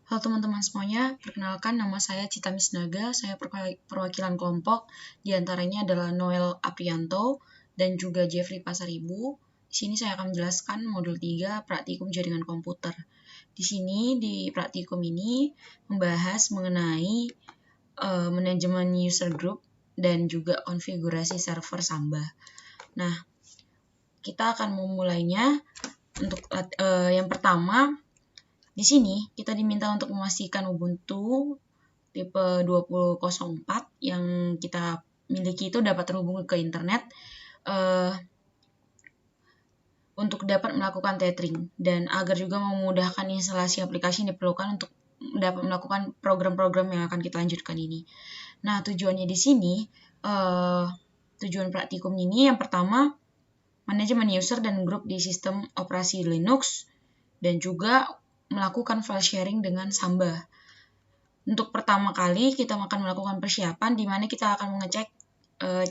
Halo teman-teman semuanya, perkenalkan nama saya Cita Misnaga, saya perwakilan kelompok, diantaranya adalah Noel Aprianto dan juga Jeffrey Pasaribu. Di sini saya akan menjelaskan modul 3 praktikum jaringan komputer. Di sini di praktikum ini membahas mengenai manajemen user group dan juga konfigurasi server Samba. Nah, kita akan memulainya. Untuk yang pertama, di sini kita diminta untuk memastikan Ubuntu tipe 20.04 yang kita miliki itu dapat terhubung ke internet untuk dapat melakukan tethering, dan agar juga memudahkan instalasi aplikasi yang diperlukan untuk dapat melakukan program-program yang akan kita lanjutkan ini. Nah, tujuannya di sini, tujuan praktikum ini yang pertama, manajemen user dan grup di sistem operasi Linux, dan juga melakukan file sharing dengan Samba. Untuk pertama kali kita akan melakukan persiapan di mana kita akan mengecek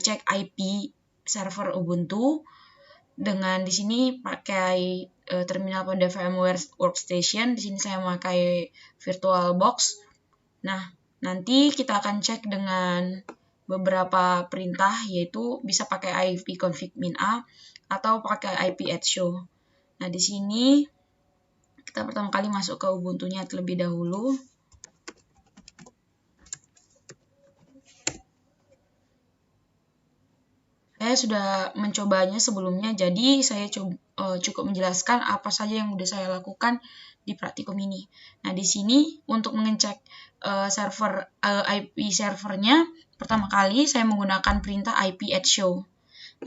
cek IP server Ubuntu dengan di sini pakai terminal pada VMware Workstation. Di sini saya memakai VirtualBox. Nah, nanti kita akan cek dengan beberapa perintah, yaitu bisa pakai ipconfig-min-a atau pakai ip-add-show. Nah, di sini kita pertama kali masuk ke Ubuntu-nya terlebih dahulu. Saya sudah mencobanya sebelumnya, jadi saya cukup menjelaskan apa saja yang sudah saya lakukan di praktikum ini. Nah, di sini untuk mengecek IP servernya, pertama kali saya menggunakan perintah ip-add-show.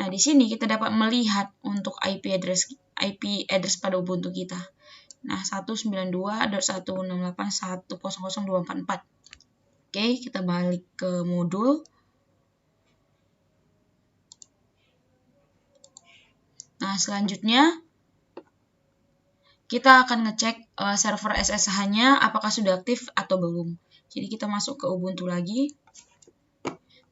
Nah, di sini kita dapat melihat untuk IP address pada Ubuntu kita. Nah, 192.168.100.244. Oke, kita balik ke modul. Nah, selanjutnya kita akan ngecek server SSH-nya apakah sudah aktif atau belum. Jadi kita masuk ke Ubuntu lagi.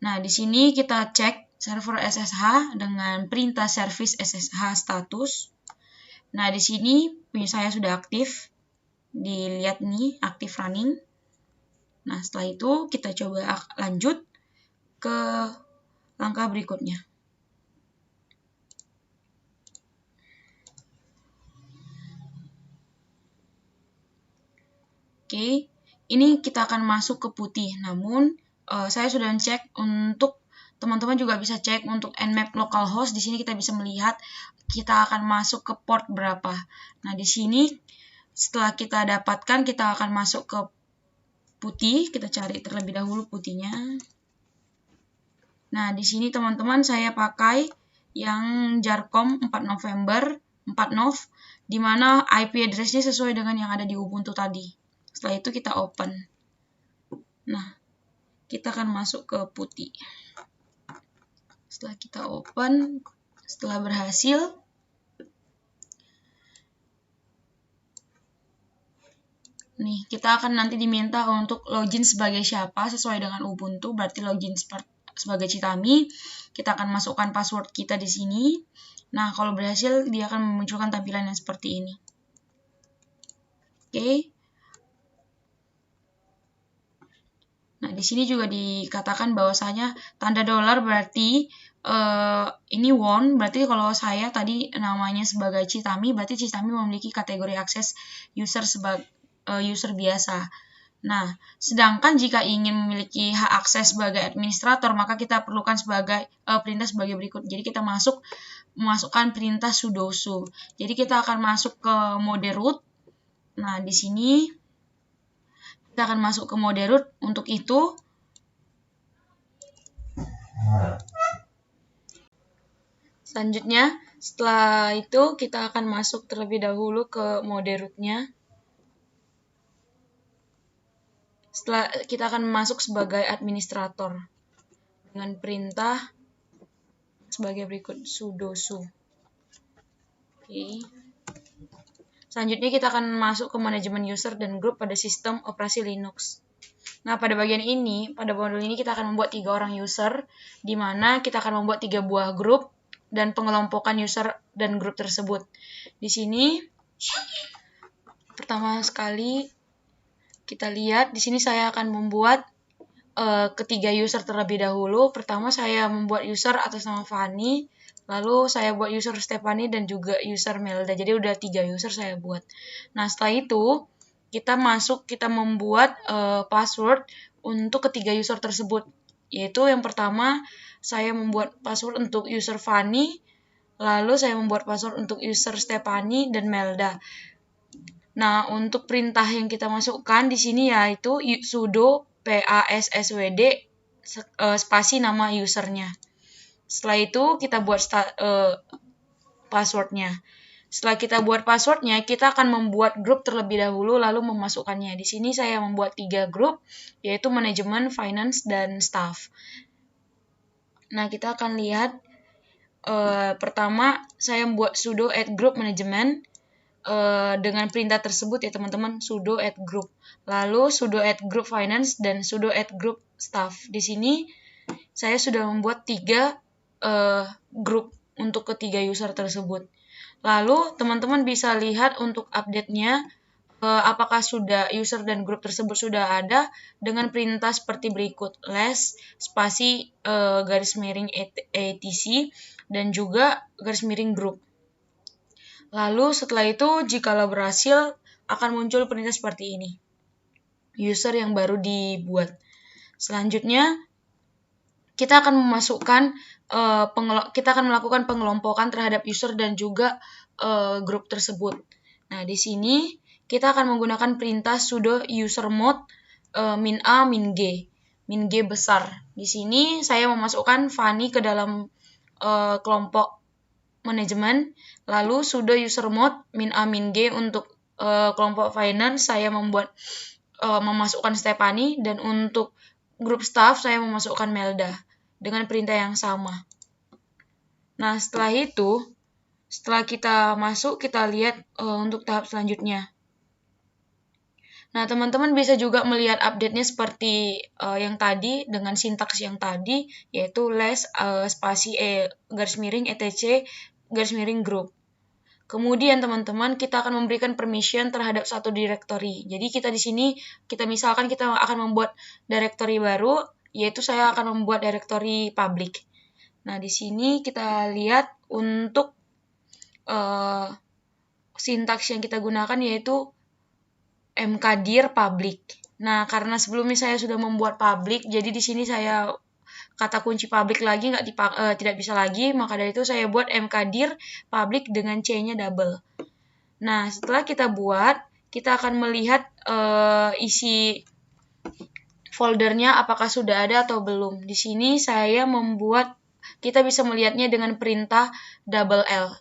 Nah, di sini kita cek server SSH dengan perintah service SSH status. Nah, di sini punya saya sudah aktif. Dilihat nih, aktif running. Nah, setelah itu kita coba lanjut ke langkah berikutnya. Oke, ini kita akan masuk ke putih. Namun, saya sudah cek untuk teman-teman juga bisa cek untuk nmap localhost. Di sini kita bisa melihat kita akan masuk ke port berapa. Nah, di sini setelah kita dapatkan, kita akan masuk ke putih. Kita cari terlebih dahulu putihnya. Nah, di sini teman-teman saya pakai yang Jarcom 4 November 4 Nov, di mana IP address-nya sesuai dengan yang ada di Ubuntu tadi. Setelah itu kita open. Nah, kita akan masuk ke putih. Setelah kita open, setelah berhasil, nih kita akan nanti diminta untuk login sebagai siapa sesuai dengan Ubuntu, berarti login sebagai Citami. Kita akan masukkan password kita di sini. Nah, kalau berhasil dia akan memunculkan tampilan yang seperti ini. Oke. Nah, di sini juga dikatakan bahwasanya tanda dolar berarti ini won, berarti kalau saya tadi namanya sebagai Citami, berarti Citami memiliki kategori akses user sebagai user biasa. Nah, sedangkan jika ingin memiliki hak akses sebagai administrator, maka kita perlukan sebagai perintah sebagai berikut. Jadi kita memasukkan perintah sudosu. Jadi kita akan masuk ke mode root. Nah, di sini kita akan masuk ke mode root. Untuk itu, selanjutnya, setelah itu kita akan masuk terlebih dahulu ke mode root-nya. Setelah kita akan masuk sebagai administrator dengan perintah sebagai berikut sudosu. Oke. Selanjutnya kita akan masuk ke manajemen user dan grup pada sistem operasi Linux. Nah, pada bagian ini, pada modul ini kita akan membuat 3 orang user, di mana kita akan membuat 3 buah grup dan pengelompokan user dan grup tersebut. Di sini, pertama sekali Kita lihat di sini saya akan membuat ketiga user terlebih dahulu. Pertama saya membuat user atas nama Fanny, lalu saya buat user Stephanie dan juga user Melda. Jadi udah 3 user saya buat. Nah, setelah itu kita membuat password untuk ketiga user tersebut. Yaitu yang pertama saya membuat password untuk user Fanny, lalu saya membuat password untuk user Stephanie dan Melda. Nah, untuk perintah yang kita masukkan di sini yaitu sudo passwd spasi nama usernya. Setelah itu kita buat passwordnya. Setelah kita buat passwordnya, kita akan membuat grup terlebih dahulu lalu memasukkannya. Di sini saya membuat 3 grup, yaitu manajemen, finance, dan staff. Nah, kita akan lihat pertama saya membuat sudo add group manajemen. Dengan perintah tersebut ya teman-teman, sudo add group, lalu sudo add group finance dan sudo add group staff. Di sini saya sudah membuat 3 grup untuk ketiga user tersebut. Lalu teman-teman bisa lihat untuk update-nya apakah sudah user dan grup tersebut sudah ada dengan perintah seperti berikut: less spasi garis miring etc dan juga garis miring group. Lalu setelah itu jikalau berhasil akan muncul perintah seperti ini, user yang baru dibuat. Selanjutnya kita akan melakukan pengelompokan terhadap user dan juga grup tersebut. Nah, di sini kita akan menggunakan perintah sudo usermod min a min g besar. Di sini saya memasukkan Fanny ke dalam kelompok manajemen, lalu sudo usermod min a min g untuk kelompok finance saya memasukkan Stephanie, dan untuk grup staff saya memasukkan Melda dengan perintah yang sama. Nah, setelah itu, setelah kita masuk, kita lihat untuk tahap selanjutnya. Nah, teman-teman bisa juga melihat update-nya seperti yang tadi dengan sintaks yang tadi, yaitu less spasi garis miring etc garis miring group. Kemudian teman-teman kita akan memberikan permission terhadap satu directory. Jadi di sini kita misalkan kita akan membuat directory baru, yaitu saya akan membuat directory public. Nah, di sini kita lihat untuk sintaks yang kita gunakan yaitu mkdir public. Nah, karena sebelumnya saya sudah membuat public, jadi di sini saya kata kunci public lagi tidak bisa lagi, maka dari itu saya buat mkdir public dengan C-nya double. Nah, setelah kita buat, kita akan melihat isi foldernya apakah sudah ada atau belum. Di sini saya kita bisa melihatnya dengan perintah double L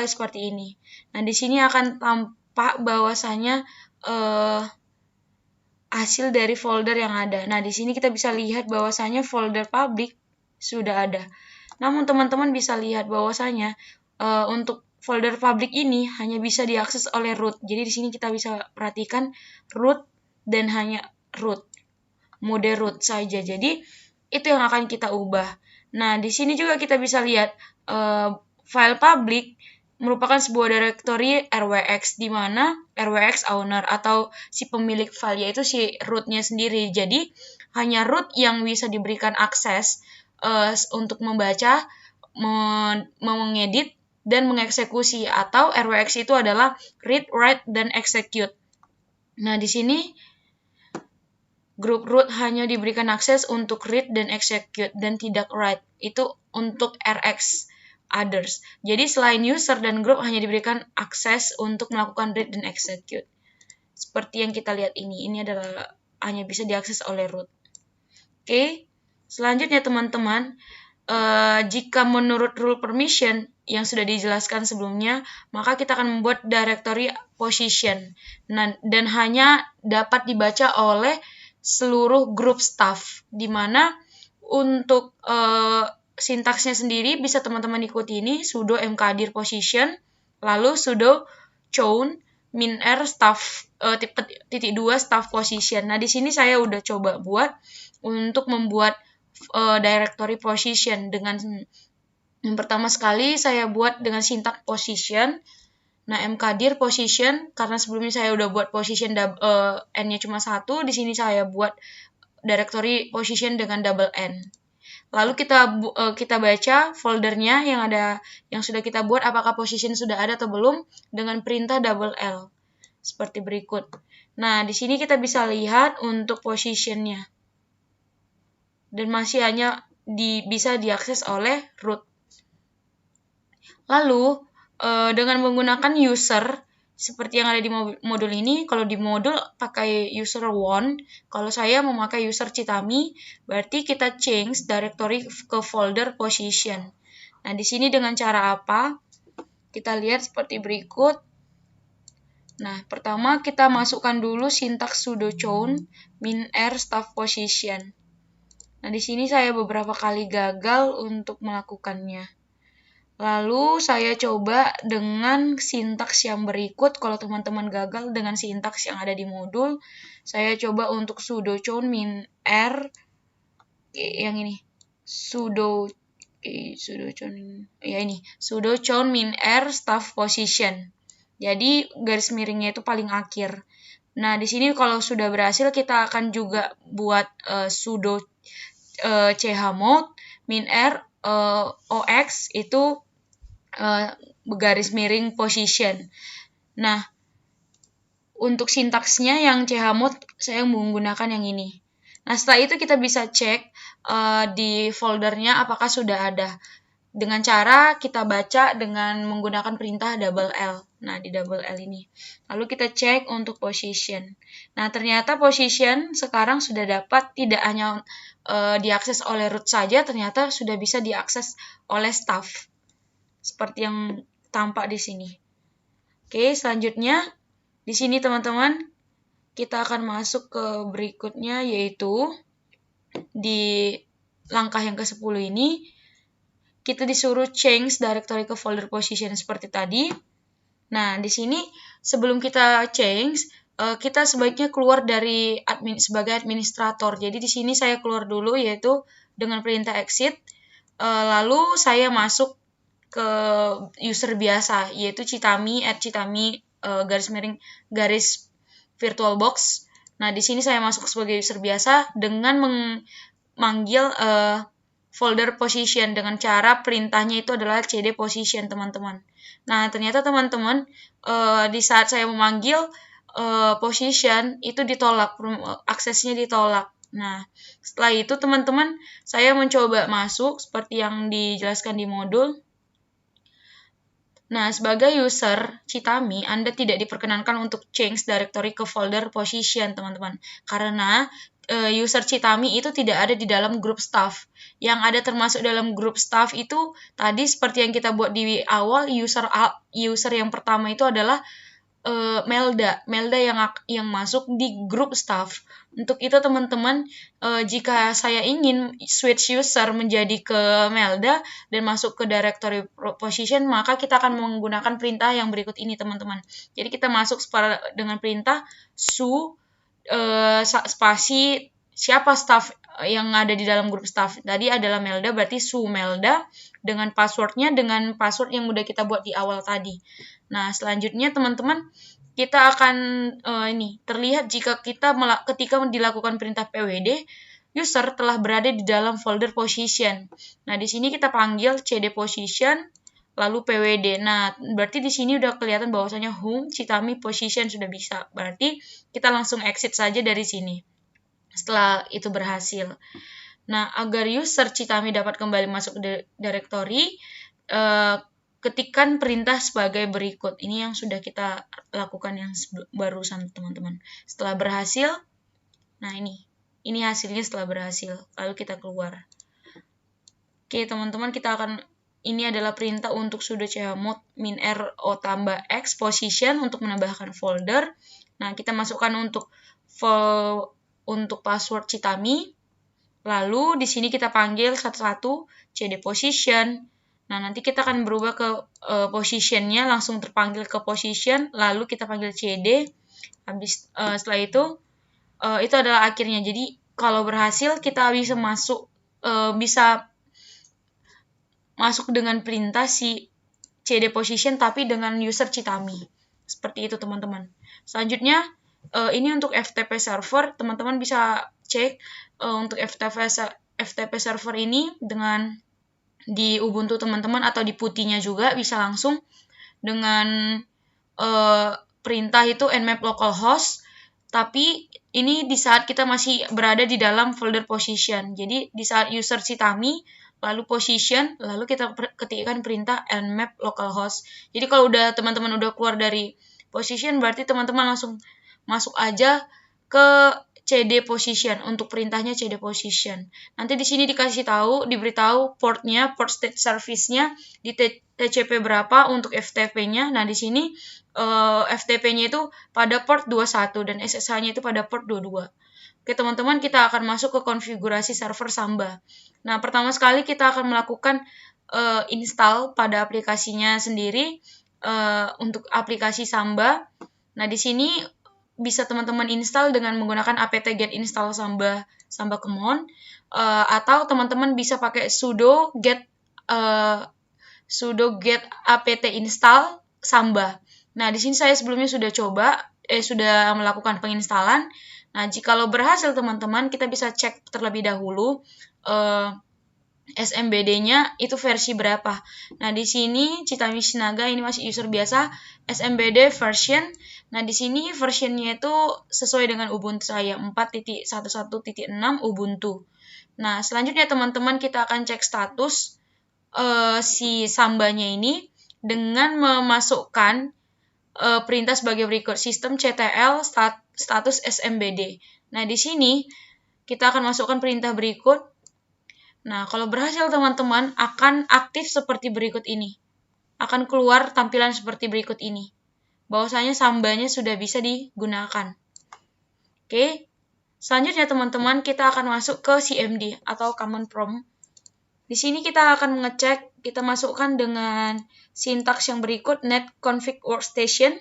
seperti ini. Nah, di sini akan tampak bahwasanya hasil dari folder yang ada. Nah, di sini kita bisa lihat bahwasanya folder public sudah ada. Namun teman-teman bisa lihat bahwasanya untuk folder public ini hanya bisa diakses oleh root. Jadi di sini kita bisa perhatikan root dan hanya root, mode root saja. Jadi itu yang akan kita ubah. Nah, di sini juga kita bisa lihat file public merupakan sebuah directory RWX, di mana RWX owner atau si pemilik file yaitu si root-nya sendiri. Jadi hanya root yang bisa diberikan akses untuk membaca, mengedit, dan mengeksekusi, atau RWX itu adalah read, write, dan execute. Nah, di sini grup root hanya diberikan akses untuk read dan execute dan tidak write. Itu untuk RX others. Jadi selain user dan group hanya diberikan akses untuk melakukan read dan execute. Seperti yang kita lihat ini adalah hanya bisa diakses oleh root. Oke, selanjutnya teman-teman, jika menurut rule permission yang sudah dijelaskan sebelumnya, maka kita akan membuat directory position. Nah, dan hanya dapat dibaca oleh seluruh grup staff, di mana untuk sintaksnya sendiri bisa teman-teman ikuti ini, sudo mkdir position, lalu sudo chown min r staff _2 staff position. Nah, di sini saya udah coba buat untuk membuat directory position dengan yang pertama sekali saya buat dengan sintaks position. Nah, mkdir position, karena sebelumnya saya udah buat position n-nya cuma 1, di sini saya buat directory position dengan double n. Lalu kita baca foldernya yang sudah kita buat, apakah position sudah ada atau belum, dengan perintah double L seperti berikut. Nah, di sini kita bisa lihat untuk positionnya, dan masih hanya bisa diakses oleh root. Lalu dengan menggunakan user seperti yang ada di modul ini, kalau di modul pakai user one, kalau saya memakai user Chitami, berarti kita change directory ke folder position. Nah, di sini dengan cara apa? Kita lihat seperti berikut. Nah, pertama kita masukkan dulu sintaks sudo chown -r staff position. Nah, di sini saya beberapa kali gagal untuk melakukannya. Lalu saya coba dengan sintaks yang berikut. Kalau teman-teman gagal dengan sintaks yang ada di modul, saya coba untuk sudo chown -r yang ini. Sudo chown -r staff position. Jadi garis miringnya itu paling akhir. Nah, di sini kalau sudah berhasil, kita akan juga buat sudo chmod -r ox itu garis miring position. Nah, untuk sintaksnya yang chmod saya menggunakan yang ini. Nah, setelah itu kita bisa cek di foldernya apakah sudah ada. Dengan cara kita baca dengan menggunakan perintah double L. Nah, di double L ini. Lalu kita cek untuk position. Nah, ternyata position sekarang sudah dapat tidak hanya diakses oleh root saja, ternyata sudah bisa diakses oleh staff. Seperti yang tampak di sini. Oke, selanjutnya di sini teman-teman kita akan masuk ke berikutnya, yaitu di langkah yang ke-10 ini kita disuruh change directory ke folder position seperti tadi. Nah, di sini sebelum kita change, kita sebaiknya keluar dari sebagai administrator. Jadi di sini saya keluar dulu, yaitu dengan perintah exit. Lalu saya masuk ke user biasa, yaitu Chitami garis virtualbox. Nah, di sini saya masuk sebagai user biasa dengan memanggil folder position dengan cara perintahnya itu adalah cd position, teman-teman. Nah, ternyata teman-teman di saat saya memanggil position itu ditolak, aksesnya ditolak. Nah, setelah itu teman-teman saya mencoba masuk seperti yang dijelaskan di modul. Nah, sebagai user Chitami, Anda tidak diperkenankan untuk change directory ke folder position, teman-teman. Karena user Chitami itu tidak ada di dalam grup staff. Yang ada termasuk dalam grup staff itu tadi seperti yang kita buat di awal, user yang pertama itu adalah Melda yang masuk di grup staff. Untuk itu teman-teman, jika saya ingin switch user menjadi ke Melda dan masuk ke directory position, maka kita akan menggunakan perintah yang berikut ini, teman-teman. Jadi kita masuk dengan perintah su spasi siapa staff yang ada di dalam grup staff. Tadi adalah Melda, berarti su Melda dengan passwordnya dengan password yang udah kita buat di awal tadi. Nah, selanjutnya teman-teman, kita akan terlihat ketika dilakukan perintah pwd, user telah berada di dalam folder position. Nah, di sini kita panggil cd position lalu pwd. Nah, berarti di sini udah kelihatan bahwasanya home Chitami position sudah bisa. Berarti kita langsung exit saja dari sini setelah itu berhasil. Nah, agar user Chitami dapat kembali masuk ke directory, ketikkan perintah sebagai berikut. Ini yang sudah kita lakukan yang barusan, teman-teman. Setelah berhasil, nah ini hasilnya setelah berhasil. Lalu kita keluar. Oke, teman-teman, ini adalah perintah untuk sudo chmod -r o tambah x position untuk menambahkan folder. Nah, kita masukkan untuk password Chitami. Lalu di sini kita panggil satu-satu cd position. Nah, nanti kita akan berubah ke positionnya, langsung terpanggil ke position, lalu kita panggil cd. Setelah itu adalah akhirnya. Jadi kalau berhasil kita bisa masuk dengan perintah si CD position tapi dengan user Chitami. Seperti itu teman-teman. Selanjutnya ini untuk FTP server, teman-teman bisa cek untuk FTP server ini dengan di Ubuntu teman-teman atau di PuTTY-nya juga bisa langsung dengan perintah itu nmap localhost, tapi ini di saat kita masih berada di dalam folder position. Jadi di saat user Chitami lalu position, lalu kita ketikkan perintah nmap localhost. Jadi kalau teman-teman udah keluar dari position, berarti teman-teman langsung masuk aja ke CD position, untuk perintahnya CD position. Nanti di sini diberitahu portnya, port state service-nya di TCP berapa untuk FTP-nya. Nah, di sini FTP-nya itu pada port 21 dan SSH-nya itu pada port 22. Oke, teman-teman, kita akan masuk ke konfigurasi server Samba. Nah, pertama sekali kita akan melakukan install pada aplikasinya sendiri untuk aplikasi Samba. Nah, di sini bisa teman-teman install dengan menggunakan apt-get install Samba command, atau teman-teman bisa pakai sudo get apt install Samba. Nah, di sini saya sebelumnya sudah melakukan penginstalan. Nah, jikalau berhasil teman-teman, kita bisa cek terlebih dahulu SMBD-nya itu versi berapa. Nah, di sini Chitami Shinaga ini masih user biasa, SMBD version. Nah, di sini versionnya itu sesuai dengan Ubuntu saya, 4.11.6 Ubuntu. Nah, selanjutnya teman-teman kita akan cek status si Sambanya ini dengan memasukkan perintah sebagai berikut, sistem CTL status SMBD. Nah, di sini kita akan masukkan perintah berikut. Nah, kalau berhasil teman-teman akan aktif seperti berikut ini. Akan keluar tampilan seperti berikut ini. Bahwasanya Sambanya sudah bisa digunakan. Oke. Selanjutnya teman-teman kita akan masuk ke CMD atau command prompt. Di sini kita akan mengecek, kita masukkan dengan sintaks yang berikut, net config workstation.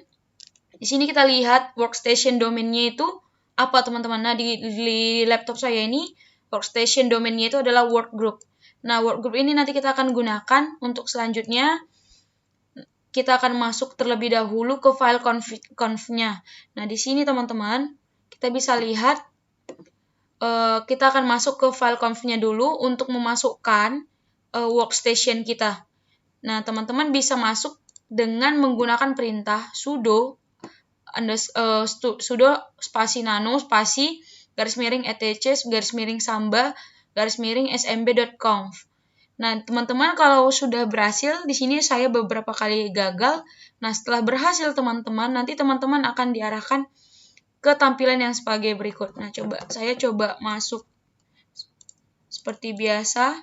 Di sini kita lihat workstation domainnya itu apa teman-teman. Nah, di laptop saya ini workstation domainnya itu adalah workgroup. Nah, workgroup ini nanti kita akan gunakan untuk selanjutnya. Kita akan masuk terlebih dahulu ke file conf-nya. Nah, di sini teman-teman, kita bisa lihat, kita akan masuk ke file conf-nya dulu untuk memasukkan workstation kita. Nah, teman-teman bisa masuk dengan menggunakan perintah sudo spasi nano spasi --etc --samba --smb.conf. Nah, teman-teman kalau sudah berhasil, di sini saya beberapa kali gagal. Nah, setelah berhasil teman-teman, nanti teman-teman akan diarahkan ke tampilan yang sebagai berikut. Nah, saya coba masuk seperti biasa.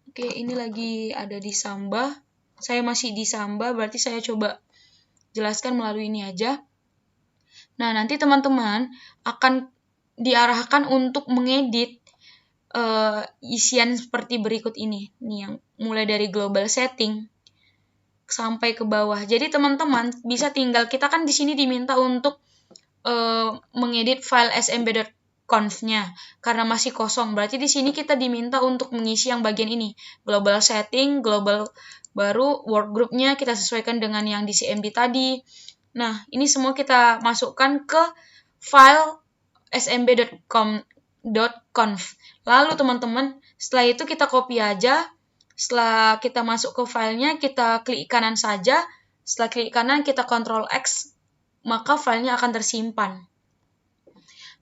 Oke, ini lagi ada di Samba. Saya masih di Samba, berarti saya coba jelaskan melalui ini aja. Nah, nanti teman-teman akan diarahkan untuk mengedit isian seperti berikut ini. Nih yang mulai dari global setting sampai ke bawah. Jadi teman-teman bisa tinggal, kita kan di sini diminta untuk mengedit file smb.conf-nya karena masih kosong. Berarti di sini kita diminta untuk mengisi yang bagian ini. Global setting, global baru, workgroup-nya kita sesuaikan dengan yang di CMD tadi. Nah, ini semua kita masukkan ke file smb.conf. Lalu teman-teman, setelah itu kita copy aja. Setelah kita masuk ke filenya, kita klik kanan saja. Setelah klik kanan, kita Ctrl X, maka filenya akan tersimpan.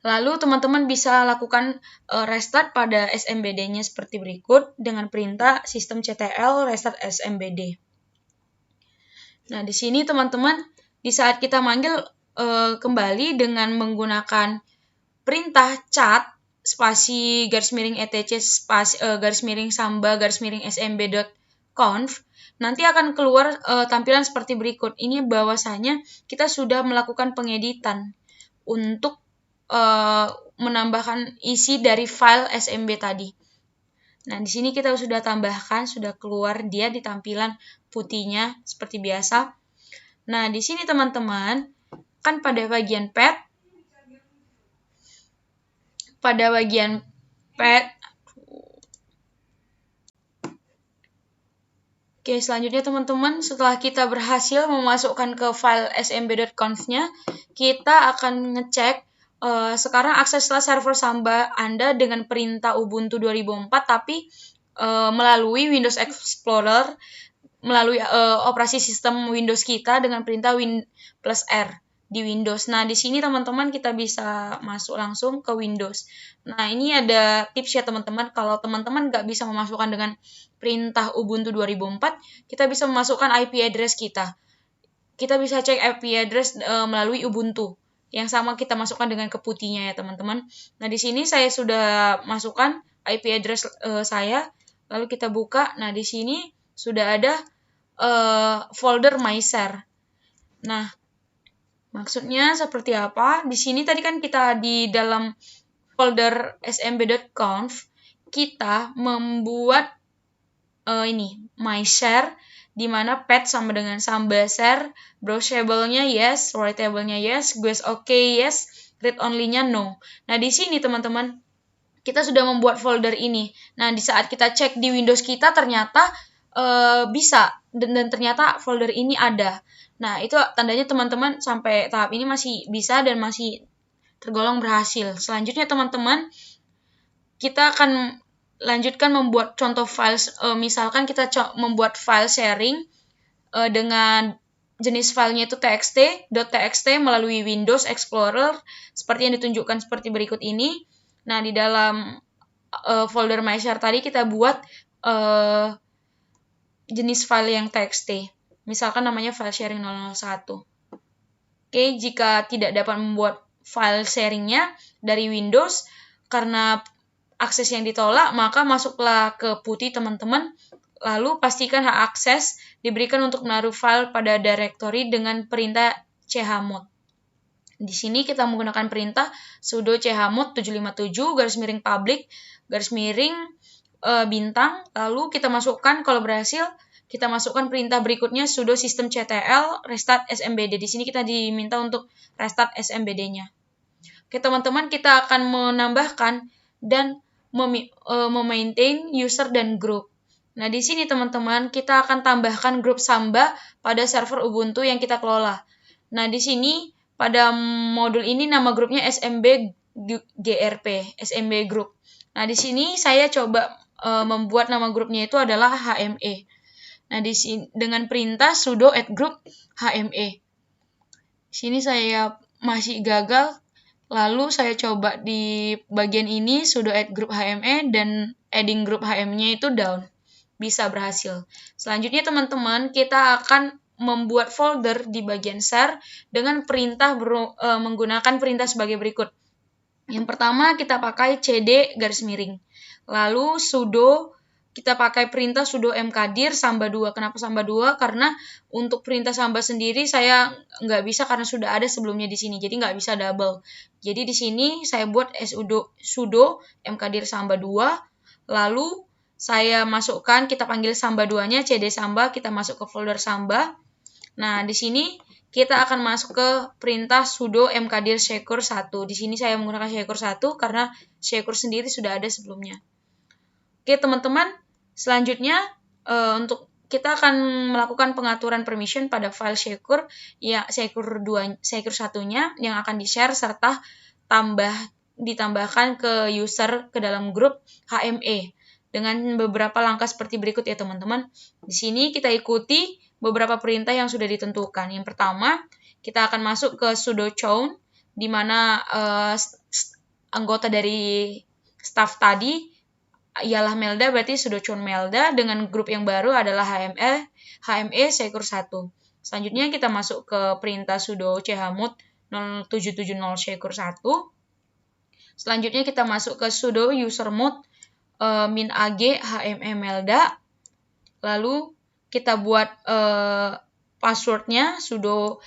Lalu teman-teman bisa lakukan restart pada SMBD-nya seperti berikut dengan perintah sistem CTL restart SMBD. Nah, di sini teman-teman, di saat kita manggil kembali dengan menggunakan perintah cat spasi --etc spasi --samba --smb.conf, nanti akan keluar tampilan seperti berikut. Ini bahwasanya kita sudah melakukan pengeditan untuk menambahkan isi dari file SMB tadi. Nah, di sini kita sudah tambahkan, sudah keluar dia di tampilan putihnya seperti biasa. Nah, di sini teman-teman, kan pada bagian pad, Oke, selanjutnya teman-teman, setelah kita berhasil memasukkan ke file smb.conf-nya, kita akan ngecek sekarang akseslah server Samba Anda dengan perintah Ubuntu 2004, tapi melalui Windows Explorer, melalui operasi sistem Windows kita dengan perintah Win+R di Windows. Nah, di sini teman-teman kita bisa masuk langsung ke Windows. Nah, ini ada tips ya teman-teman. Kalau teman-teman nggak bisa memasukkan dengan perintah Ubuntu 2004, kita bisa memasukkan IP address kita. Kita bisa cek IP address melalui Ubuntu. Yang sama kita masukkan dengan keputihnya ya teman-teman. Nah, di sini saya sudah masukkan IP address saya. Lalu kita buka. Nah, di sini sudah ada folder myshare. Nah, maksudnya seperti apa? Di sini tadi kan kita di dalam folder smb.conf, kita membuat myshare, di mana path sama dengan Samba share, browsable-nya yes, writable-nya yes, guess okay yes, read only-nya no. Nah, di sini teman-teman, kita sudah membuat folder ini. Nah, di saat kita cek di Windows kita ternyata bisa, dan ternyata folder ini ada. Nah, itu tandanya teman-teman sampai tahap ini masih bisa dan masih tergolong berhasil. Selanjutnya teman-teman, kita akan lanjutkan membuat contoh files. Misalkan kita membuat file sharing dengan jenis filenya itu .txt melalui Windows Explorer seperti yang ditunjukkan seperti berikut ini. Nah, di dalam folder myshare tadi kita buat jenis file yang txt. Misalkan namanya file sharing 001. Oke, jika tidak dapat membuat file sharingnya dari Windows karena akses yang ditolak, maka masuklah ke putih teman-teman. Lalu pastikan hak akses diberikan untuk menaruh file pada directory dengan perintah chmod. Di sini kita menggunakan perintah sudo chmod 757 --public bintang. Lalu kita masukkan, kalau berhasil, kita masukkan perintah berikutnya sudo systemctl restart smbd. Di sini kita diminta untuk restart smbd-nya. Oke teman-teman, kita akan menambahkan dan memaintain user dan group. Nah, di sini teman-teman kita akan tambahkan grup Samba pada server Ubuntu yang kita kelola. Nah, di sini pada modul ini nama grupnya SMB group. Nah, di sini saya coba membuat nama grupnya itu adalah HME. Nah, di sini dengan perintah sudo add group HME. Di sini saya masih gagal. Lalu saya coba di bagian ini sudo add group HME dan adding group HM-nya itu down. Bisa berhasil. Selanjutnya teman-teman, kita akan membuat folder di bagian share dengan perintah menggunakan perintah sebagai berikut. Yang pertama kita pakai cd --. Lalu sudo, kita pakai perintah sudo mkdir samba 2. Kenapa samba 2? Karena untuk perintah samba sendiri saya nggak bisa karena sudah ada sebelumnya di sini. Jadi nggak bisa double. Jadi di sini saya buat sudo mkdir samba 2. Lalu saya masukkan, kita panggil samba 2-nya cd samba, kita masuk ke folder samba. Nah, di sini kita akan masuk ke perintah sudo mkdir secure 1. Di sini saya menggunakan secure 1 karena secure sendiri sudah ada sebelumnya. Oke, teman-teman, selanjutnya untuk kita akan melakukan pengaturan permission pada file secure ya secure 1-nya yang akan di-share serta ditambahkan ke user ke dalam grup HME dengan beberapa langkah seperti berikut ya teman-teman. Di sini kita ikuti beberapa perintah yang sudah ditentukan. Yang pertama, kita akan masuk ke sudo chown, di mana anggota dari staff tadi ialah Melda, berarti sudo chown Melda dengan grup yang baru adalah HME secure 1. Selanjutnya kita masuk ke perintah sudo chmod 0770 secure 1. Selanjutnya kita masuk ke sudo usermod -ag HME Melda. Lalu kita buat passwordnya sudo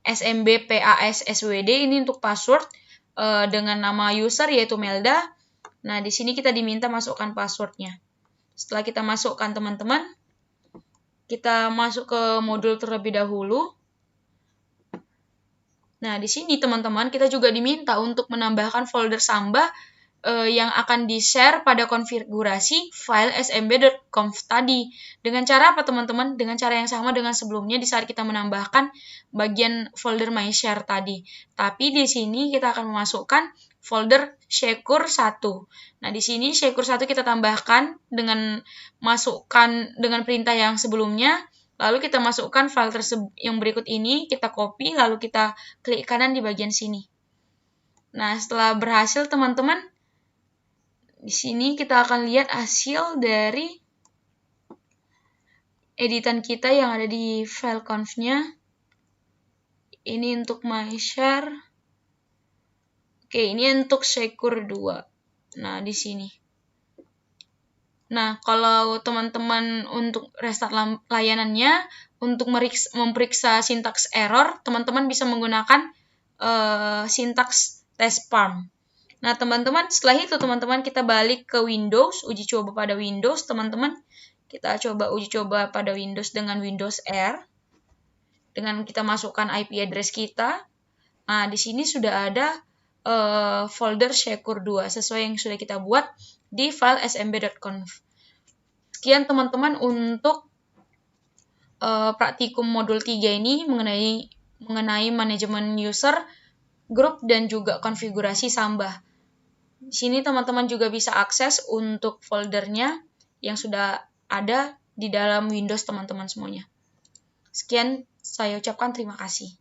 smbpasswd, ini untuk password dengan nama user yaitu Melda. Nah, di sini kita diminta masukkan passwordnya. Setelah kita masukkan teman-teman, kita masuk ke modul terlebih dahulu. Nah, di sini teman-teman kita juga diminta untuk menambahkan folder Samba yang akan di-share pada konfigurasi file smb.conf tadi. Dengan cara apa teman-teman? Dengan cara yang sama dengan sebelumnya di saat kita menambahkan bagian folder my share tadi. Tapi di sini kita akan memasukkan folder Shakur 1. Nah, di sini Shakur 1 kita tambahkan dengan dengan perintah yang sebelumnya. Lalu kita masukkan file tersebut yang berikut ini, kita copy, lalu kita klik kanan di bagian sini. Nah, setelah berhasil teman-teman, di sini kita akan lihat hasil dari editan kita yang ada di file conf-nya. Ini untuk my share. Oke, ini untuk Shakur 2. Nah, di sini. Nah, kalau teman-teman untuk restart layanannya, untuk memeriksa sintaks error, teman-teman bisa menggunakan sintaks testparm. Nah, teman-teman, setelah itu teman-teman kita balik ke Windows, uji coba pada Windows, teman-teman. Kita coba uji coba pada Windows dengan Windows R. Dengan kita masukkan IP address kita. Nah, di sini sudah ada folder Shakur 2 sesuai yang sudah kita buat di file smb.conf. Sekian teman-teman untuk praktikum modul 3 ini mengenai manajemen user, grup, dan juga konfigurasi Samba. Di sini teman-teman juga bisa akses untuk foldernya yang sudah ada di dalam Windows teman-teman semuanya. Sekian, saya ucapkan terima kasih.